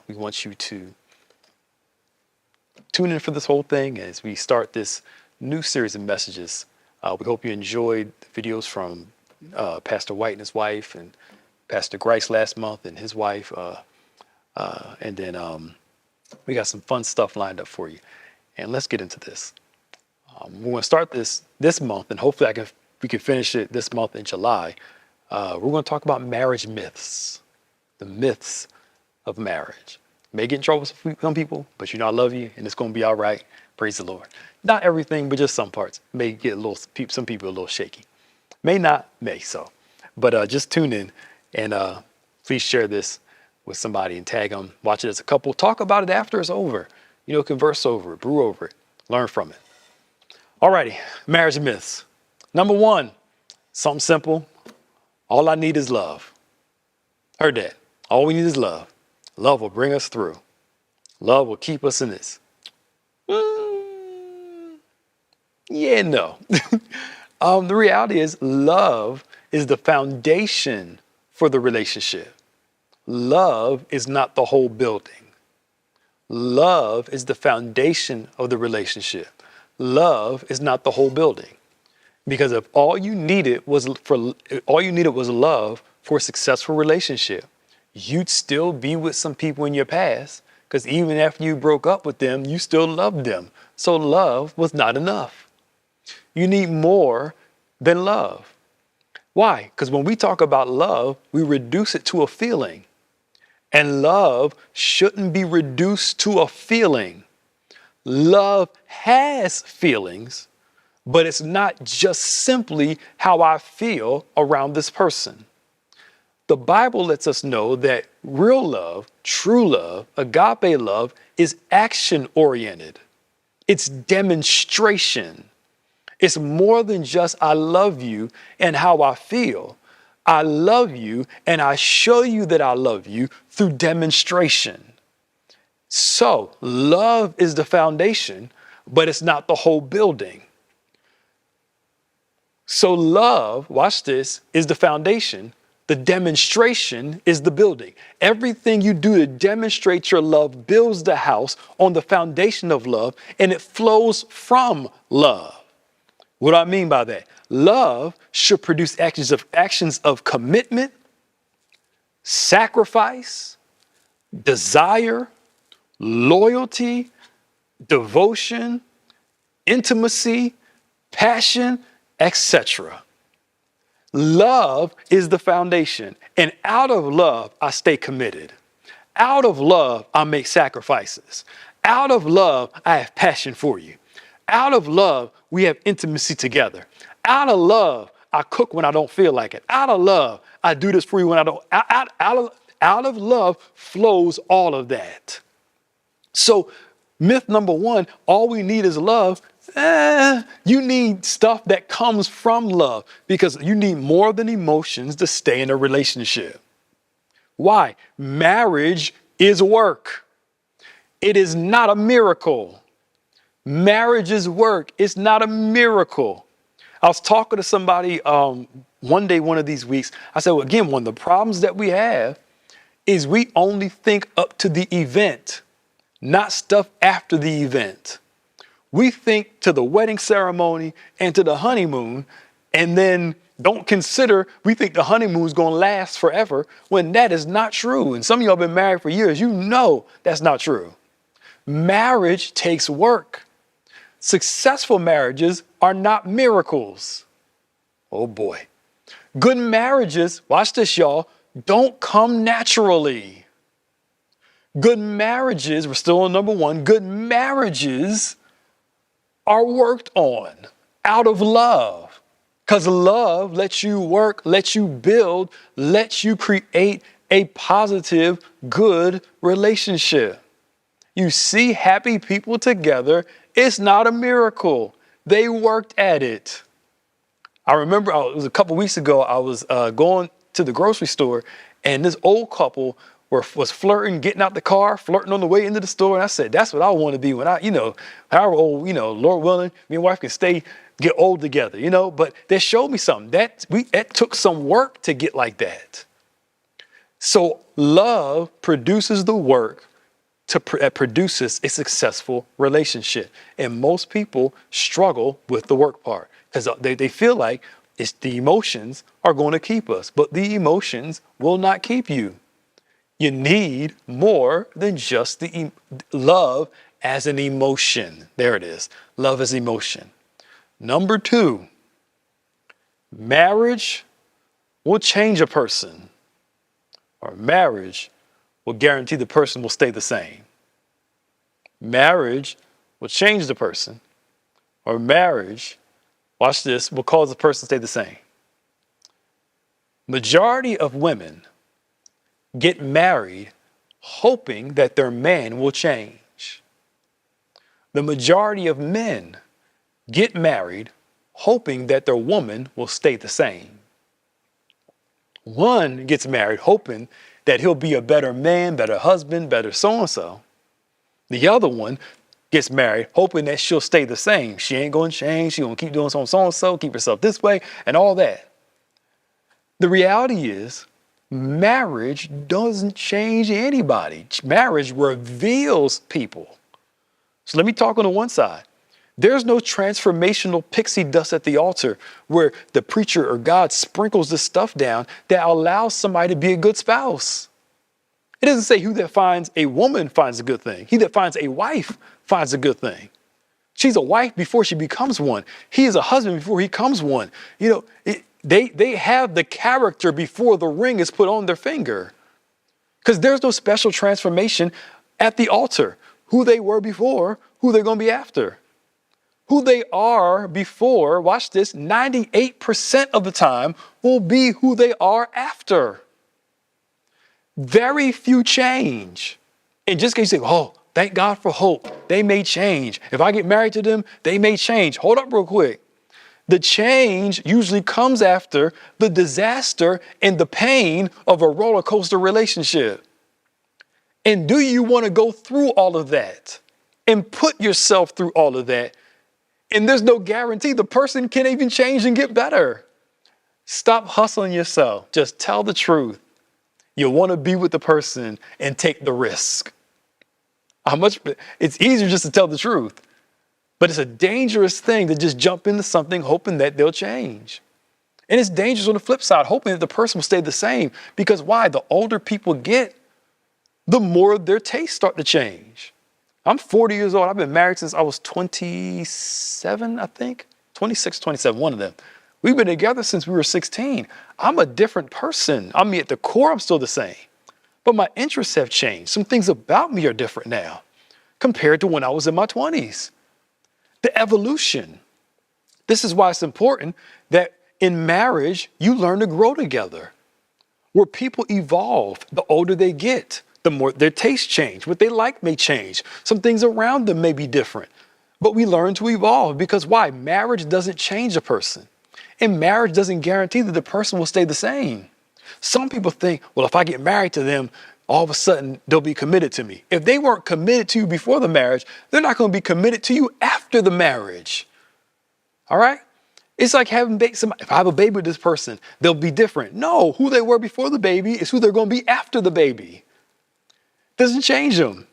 we want you to tune in for this whole thing as we start this new series of messages. We hope you enjoyed the videos from Pastor White and his wife, and Pastor Grice last month and his wife. And then we got some fun stuff lined up for you. And let's get into this. We're going to start this month, and hopefully we can finish it this month in July. We're going to talk about marriage myths, the myths of marriage. May get in trouble with some people, but you know I love you, and it's going to be all right. Praise the Lord. Not everything, but just some parts. May get some people a little shaky. May not, may so. But just tune in, and please share this with somebody and tag them. Watch it as a couple. Talk about it after it's over. Converse over it, brew over it, learn from it. Alrighty, marriage myths. Number one, something simple. All I need is love. Heard that. All we need is love. Love will bring us through. Love will keep us in this. Yeah, no. The reality is love is the foundation for the relationship. Love is not the whole building. Love is the foundation of the relationship. Love is not the whole building. Because if all you needed was love for a successful relationship, you'd still be with some people in your past, because even after you broke up with them, you still loved them. So love was not enough. You need more than love. Why? Because when we talk about love, we reduce it to a feeling. And love shouldn't be reduced to a feeling. Love has feelings, but it's not just simply how I feel around this person. The Bible lets us know that real love, true love, agape love is action-oriented. It's demonstration. It's more than just I love you and how I feel. I love you and I show you that I love you through demonstration. So love is the foundation, but it's not the whole building. So love, watch this, is the foundation. The demonstration is the building. Everything you do to demonstrate your love builds the house on the foundation of love, and it flows from love. What do I mean by that? Love should produce actions of commitment, sacrifice, desire, loyalty, devotion, intimacy, passion, etc. Love is the foundation, and out of love, I stay committed. Out of love, I make sacrifices. Out of love, I have passion for you. Out of love, we have intimacy together. Out of love, I cook when I don't feel like it. Out of love, I do this for you when I don't. Out of love flows all of that. So myth number one, all we need is love. You need stuff that comes from love, because you need more than emotions to stay in a relationship. Why? Marriage is work. It is not a miracle. Marriage is work. It's not a miracle. I was talking to somebody one day, one of these weeks. I said, well, again, one of the problems that we have is we only think up to the event, not stuff after the event. We think to the wedding ceremony and to the honeymoon, and then don't consider we think the honeymoon is going to last forever, when that is not true. And some of y'all been married for years. You know that's not true. Marriage takes work. Successful marriages are not miracles. Oh boy. Good marriages, watch this, y'all, don't come naturally. Good marriages, we're still on number one, good marriages are worked on out of love, because love lets you work, lets you build, lets you create a positive, good relationship. You see happy people together, it's not a miracle. They worked at it. I remember it was a couple weeks ago, I was going to the grocery store, and this old couple was flirting, getting out the car, flirting on the way into the store. And I said, that's what I want to be when however old, Lord willing, me and wife can get old together, but that showed me something. That took some work to get like that. So love produces the work that produces a successful relationship. And most people struggle with the work part because they feel like it's the emotions are going to keep us, but the emotions will not keep you. You need more than just the love as an emotion. There it is. Love as emotion. Number 2, marriage will change a person, or marriage will guarantee the person will stay the same. Marriage will change the person, or marriage, watch this, will cause the person to stay the same. Majority of women get married hoping that their man will change. The majority of men get married hoping that their woman will stay the same. One gets married hoping that he'll be a better man, better husband, better so-and-so. The other one gets married hoping that she'll stay the same. She ain't going to change. She's going to keep doing so-and-so, keep herself this way and all that. The reality is marriage doesn't change anybody. Marriage reveals people. So let me talk on the one side. There's no transformational pixie dust at the altar where the preacher or God sprinkles this stuff down that allows somebody to be a good spouse. It doesn't say who that finds a woman finds a good thing. He that finds a wife finds a good thing. She's a wife before she becomes one. He is a husband before he becomes one. You know, they have the character before the ring is put on their finger. Because there's no special transformation at the altar. Who they were before, who they're going to be after. Who they are before, watch this, 98% of the time will be who they are after. Very few change. And just in case you say, oh, thank God for hope. They may change. If I get married to them, they may change. Hold up real quick. The change usually comes after the disaster and the pain of a roller coaster relationship. And do you want to go through all of that and put yourself through all of that? And there's no guarantee the person can even change and get better. Stop hustling yourself. Just tell the truth. You want to be with the person and take the risk. It's easier just to tell the truth, but it's a dangerous thing to just jump into something hoping that they'll change. And it's dangerous on the flip side, hoping that the person will stay the same. Because why? The older people get, the more their tastes start to change. I'm 40 years old. I've been married since I was 27, I think. 26, 27, one of them. We've been together since we were 16. I'm a different person. I mean, at the core, I'm still the same. But my interests have changed. Some things about me are different now compared to when I was in my 20s. The evolution. This is why it's important that in marriage, you learn to grow together. Where people evolve, the older they get. The more their tastes change, what they like may change. Some things around them may be different, but we learn to evolve because why? Marriage doesn't change a person, and marriage doesn't guarantee that the person will stay the same. Some people think, well, if I get married to them, all of a sudden they'll be committed to me. If they weren't committed to you before the marriage, they're not going to be committed to you after the marriage. All right? It's like having if I have a baby with this person, they'll be different. No, who they were before the baby is who they're going to be after the baby. Doesn't change them.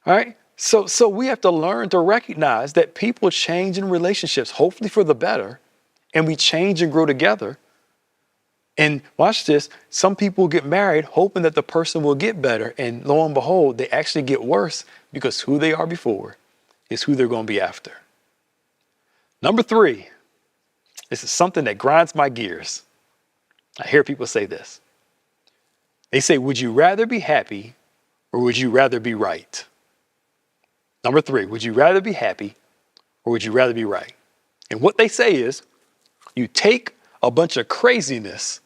All right. So we have to learn to recognize that people change in relationships, hopefully for the better, and we change and grow together. And watch this. Some people get married hoping that the person will get better. And lo and behold, they actually get worse because who they are before is who they're going to be after. Number 3, this is something that grinds my gears. I hear people say this. They say, would you rather be happy or would you rather be right? Number 3, would you rather be happy or would you rather be right? And what they say is you take a bunch of craziness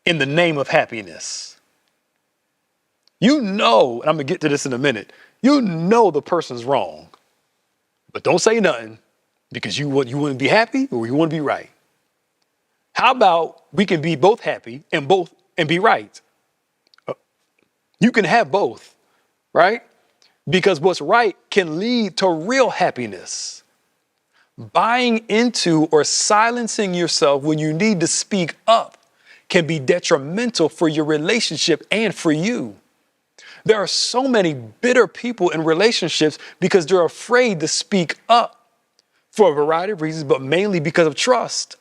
in the name of happiness. You know, and I'm going to get to this in a minute, you know the person's wrong, but don't say nothing because you want to be happy or you want to be right. How about we can be both happy and be right? You can have both, right? Because what's right can lead to real happiness. Buying into or silencing yourself when you need to speak up can be detrimental for your relationship and for you. There are so many bitter people in relationships because they're afraid to speak up for a variety of reasons, but mainly because of trust.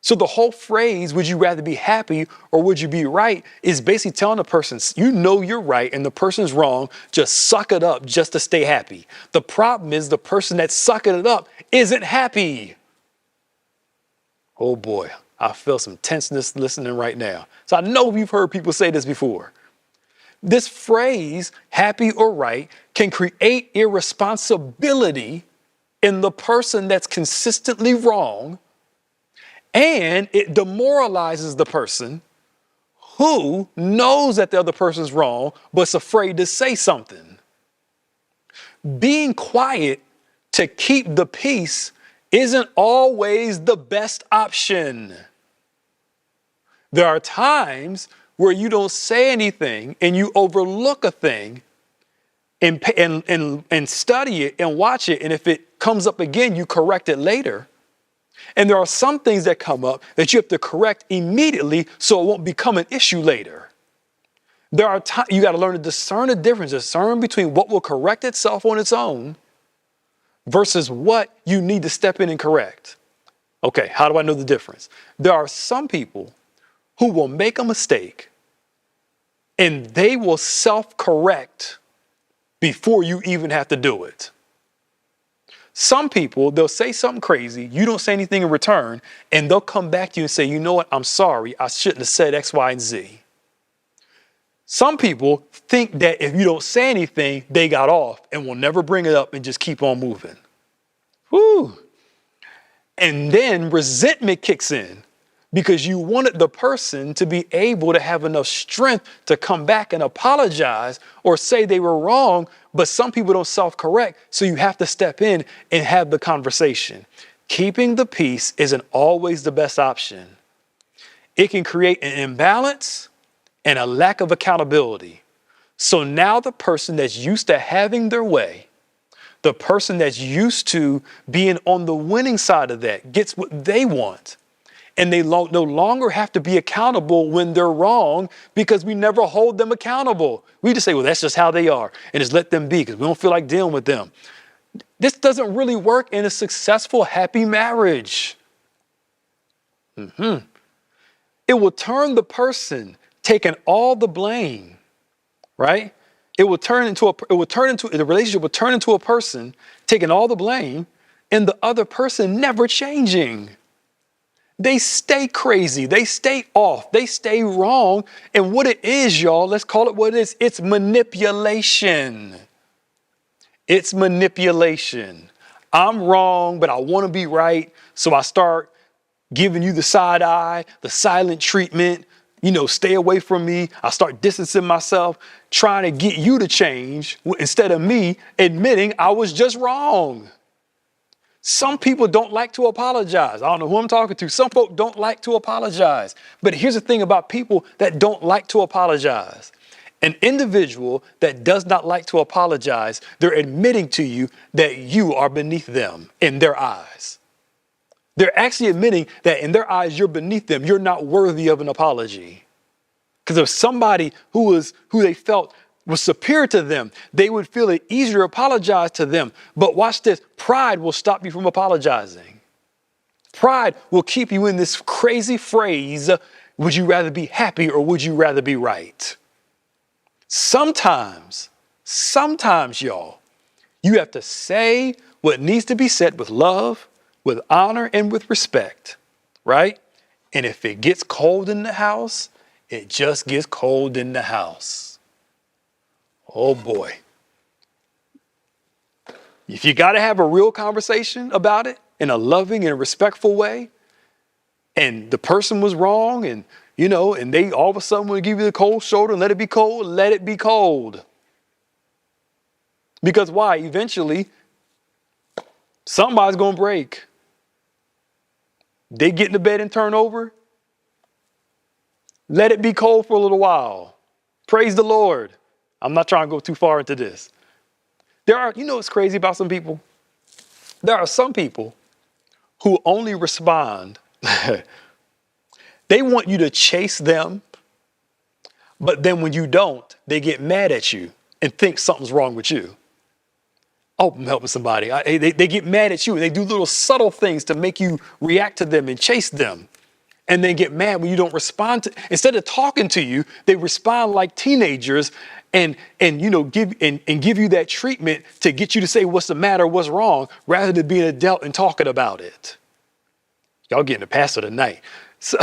So the whole phrase, would you rather be happy or would you be right, is basically telling the person, you know you're right and the person's wrong, just suck it up just to stay happy. The problem is the person that's sucking it up isn't happy. Oh boy, I feel some tenseness listening right now. So I know you've heard people say this before. This phrase, happy or right, can create irresponsibility in the person that's consistently wrong, and it demoralizes the person who knows that the other person's wrong, but's afraid to say something. Being quiet to keep the peace isn't always the best option. There are times where you don't say anything and you overlook a thing and study it and watch it. And if it comes up again, you correct it later. And there are some things that come up that you have to correct immediately so it won't become an issue later. There are times you got to learn to discern the difference, discern between what will correct itself on its own versus what you need to step in and correct. Okay, how do I know the difference? There are some people who will make a mistake and they will self-correct before you even have to do it. Some people, they'll say something crazy, you don't say anything in return, and they'll come back to you and say, you know what, I'm sorry, I shouldn't have said X, Y, and Z. Some people think that if you don't say anything, they got off and will never bring it up and just keep on moving. Whew. And then resentment kicks in because you wanted the person to be able to have enough strength to come back and apologize or say they were wrong, but some people don't self-correct, so you have to step in and have the conversation. Keeping the peace isn't always the best option. It can create an imbalance and a lack of accountability. So now the person that's used to having their way, the person that's used to being on the winning side of that, gets what they want. And they no longer have to be accountable when they're wrong because we never hold them accountable. We just say, well, that's just how they are, and just let them be because we don't feel like dealing with them. This doesn't really work in a successful, happy marriage. It will turn the person taking all the blame, right? The relationship will turn into a person taking all the blame and the other person never changing. They stay crazy. They stay off. They stay wrong. And what it is, y'all, let's call it what it is. It's manipulation. It's manipulation. I'm wrong, but I want to be right. So I start giving you the side eye, the silent treatment, stay away from me. I start distancing myself, trying to get you to change instead of me admitting I was just wrong. Some people don't like to apologize. I don't know who I'm talking to. Some folk don't like to apologize. But here's the thing about people that don't like to apologize. An individual that does not like to apologize, they're admitting to you that you are beneath them in their eyes. They're actually admitting that in their eyes, you're beneath them. You're not worthy of an apology. Because if somebody who they felt was superior to them, they would feel it easier to apologize to them. But watch this, pride will stop you from apologizing. Pride will keep you in this crazy phrase, would you rather be happy or would you rather be right? Sometimes, y'all, you have to say what needs to be said with love, with honor, and with respect, right? And if it gets cold in the house, it just gets cold in the house. Oh boy. If you got to have a real conversation about it in a loving and respectful way, and the person was wrong and they all of a sudden want to give you the cold shoulder and let it be cold, let it be cold. Because why? Eventually, somebody's going to break. They get into bed and turn over. Let it be cold for a little while. Praise the Lord. I'm not trying to go too far into this. What's crazy about some people? There are some people who only respond. They want you to chase them, but then when you don't, they get mad at you and think something's wrong with you. Oh, I'm helping somebody. They get mad at you. They do little subtle things to make you react to them and chase them. And then get mad when you don't respond to, instead of talking to you, they respond like teenagers and give you that treatment to get you to say what's the matter, what's wrong, rather than being an adult and talking about it. Y'all getting the pastor tonight. So,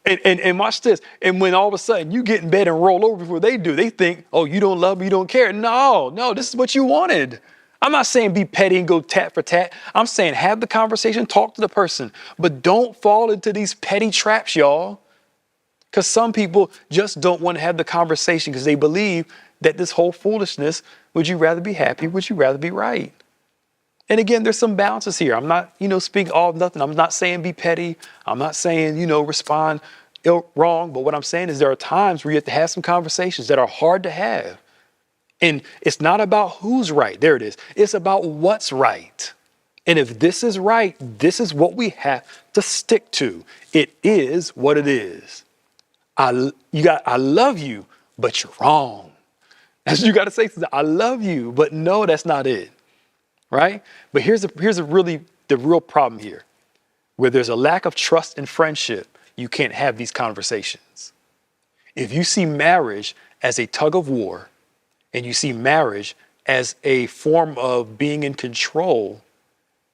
and watch this. And when all of a sudden you get in bed and roll over before they do, they think, oh, you don't love me, you don't care. No, this is what you wanted. I'm not saying be petty and go tat for tat. I'm saying have the conversation, talk to the person, but don't fall into these petty traps, y'all. Because some people just don't want to have the conversation because they believe that this whole foolishness, would you rather be happy? Would you rather be right? And again, there's some balances here. I'm not, speaking all of nothing. I'm not saying be petty. I'm not saying, respond wrong. But what I'm saying is there are times where you have to have some conversations that are hard to have. And it's not about who's right. There it is. It's about what's right. And if this is right, this is what we have to stick to. It is what it is. I love you, but you're wrong. That's what you got to say. I love you, but no, that's not it. Right? But here's the real problem here. Where there's a lack of trust and friendship, you can't have these conversations. If you see marriage as a tug of war, and you see marriage as a form of being in control,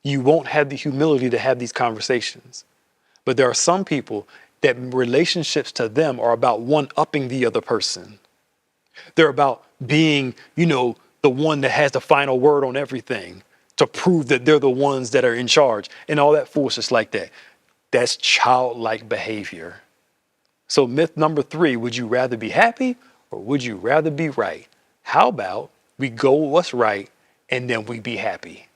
you won't have the humility to have these conversations. But there are some people that relationships to them are about one-upping the other person. They're about being, the one that has the final word on everything to prove that they're the ones that are in charge and all that foolishness like that. That's childlike behavior. So myth number 3, would you rather be happy or would you rather be right? How about we go with what's right and then we be happy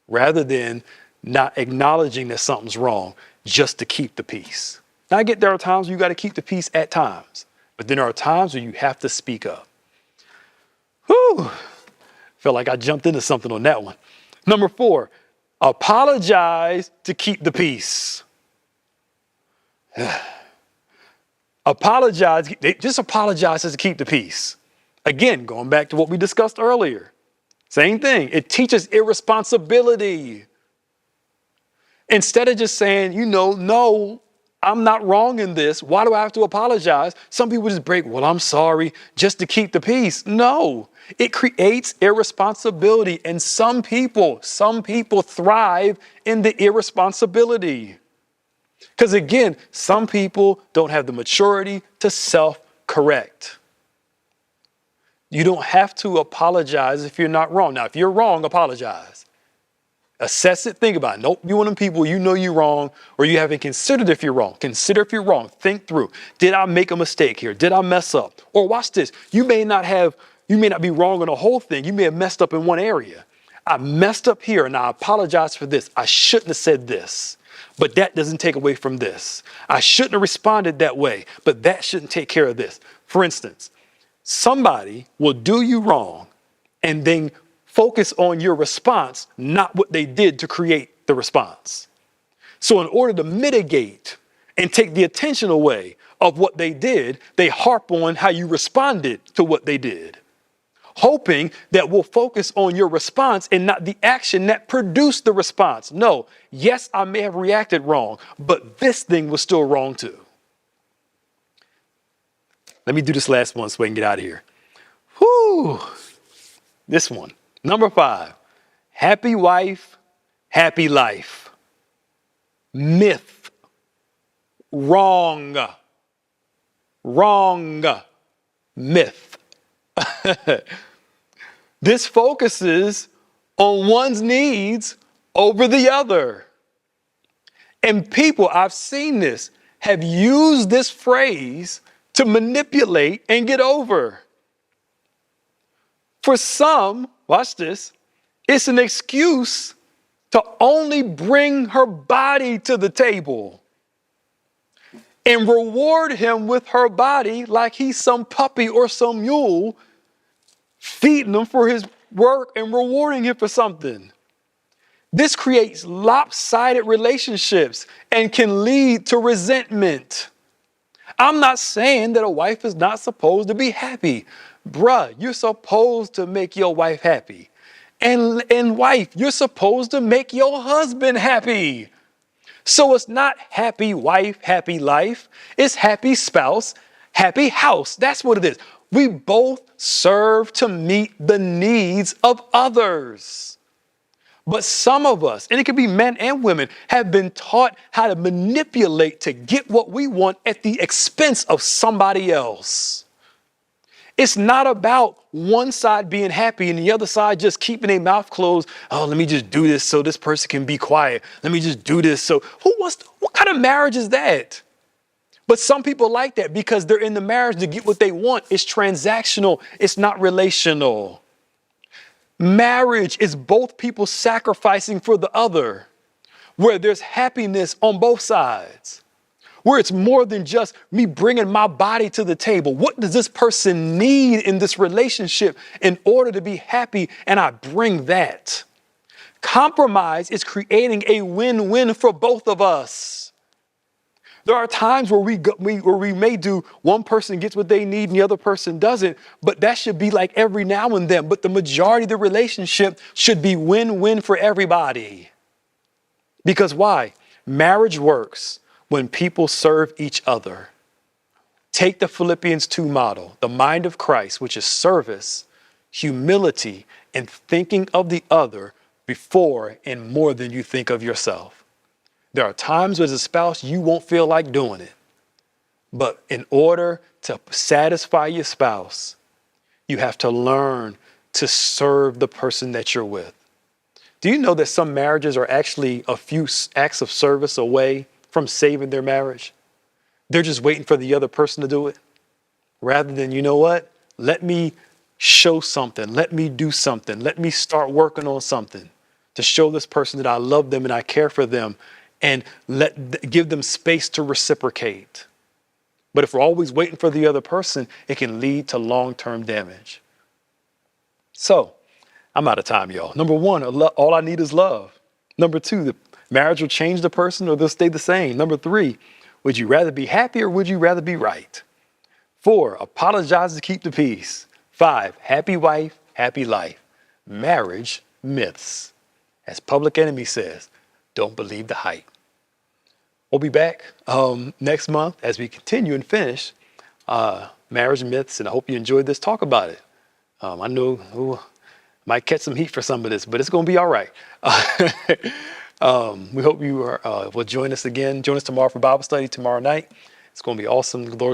rather than not acknowledging that something's wrong just to keep the peace. Now I get there are times you got to keep the peace at times, but then there are times where you have to speak up. Whew. Felt like I jumped into something on that one. Number 4, apologize to keep the peace. Just apologize to keep the peace. Again, going back to what we discussed earlier. Same thing. It teaches irresponsibility. Instead of just saying, no, I'm not wrong in this. Why do I have to apologize? Some people just break, well, I'm sorry, just to keep the peace. No, it creates irresponsibility. And some people thrive in the irresponsibility. Because again, some people don't have the maturity to self-correct. You don't have to apologize if you're not wrong. Now, if you're wrong, apologize. Assess it, think about it. Nope, you're one of them people, you're wrong, or you haven't considered if you're wrong. Consider if you're wrong. Think through. Did I make a mistake here? Did I mess up? Or watch this. You may not be wrong on the whole thing. You may have messed up in one area. I messed up here and I apologize for this. I shouldn't have said this, but that doesn't take away from this. I shouldn't have responded that way, but that shouldn't take care of this. For instance, somebody will do you wrong and then focus on your response, not what they did to create the response. So in order to mitigate and take the attention away of what they did, they harp on how you responded to what they did, hoping that we'll focus on your response and not the action that produced the response. No, yes, I may have reacted wrong, but this thing was still wrong too. Let me do this last one so we can get out of here. Whew. This one. Number 5, happy wife, happy life. Myth. Wrong. Myth. This focuses on one's needs over the other. And people, I've seen this, have used this phrase to manipulate and get over. For some, watch this, it's an excuse to only bring her body to the table and reward him with her body like he's some puppy or some mule, feeding him for his work and rewarding him for something. This creates lopsided relationships and can lead to resentment. I'm not saying that a wife is not supposed to be happy. Bruh, you're supposed to make your wife happy. And wife, you're supposed to make your husband happy. So it's not happy wife, happy life. It's happy spouse, happy house. That's what it is. We both serve to meet the needs of others. But some of us, and it could be men and women, have been taught how to manipulate to get what we want at the expense of somebody else. It's not about one side being happy and the other side just keeping their mouth closed. Oh, let me just do this so this person can be quiet. Let me just do this. So what kind of marriage is that? But some people like that because they're in the marriage to get what they want. It's transactional. It's not relational. Marriage is both people sacrificing for the other, where there's happiness on both sides, where it's more than just me bringing my body to the table. What does this person need in this relationship in order to be happy? And I bring that. Compromise is creating a win-win for both of us. There are times where we may do one person gets what they need and the other person doesn't, but that should be like every now and then. But the majority of the relationship should be win-win for everybody. Because why? Marriage works when people serve each other. Take the Philippians 2 model, the mind of Christ, which is service, humility, and thinking of the other before and more than you think of yourself. There are times as a spouse you won't feel like doing it. But in order to satisfy your spouse, you have to learn to serve the person that you're with. Do you know that some marriages are actually a few acts of service away from saving their marriage? They're just waiting for the other person to do it. Rather than, you know what? Let me show something. Let me do something. Let me start working on something to show this person that I love them and I care for them. And give them space to reciprocate. But if we're always waiting for the other person, it can lead to long-term damage. So I'm out of time, y'all. Number one, all I need is love. Number two, the marriage will change the person or they'll stay the same. Number three, would you rather be happy or would you rather be right? 4, apologize to keep the peace. 5, happy wife, happy life. Marriage myths. As Public Enemy says, don't believe the hype. We'll be back next month as we continue and finish marriage myths, and I hope you enjoyed this. Talk about it. I know might catch some heat for some of this, but it's going to be all right. We hope you will join us again. Join us tomorrow for Bible study tomorrow night. It's going to be awesome. The Lord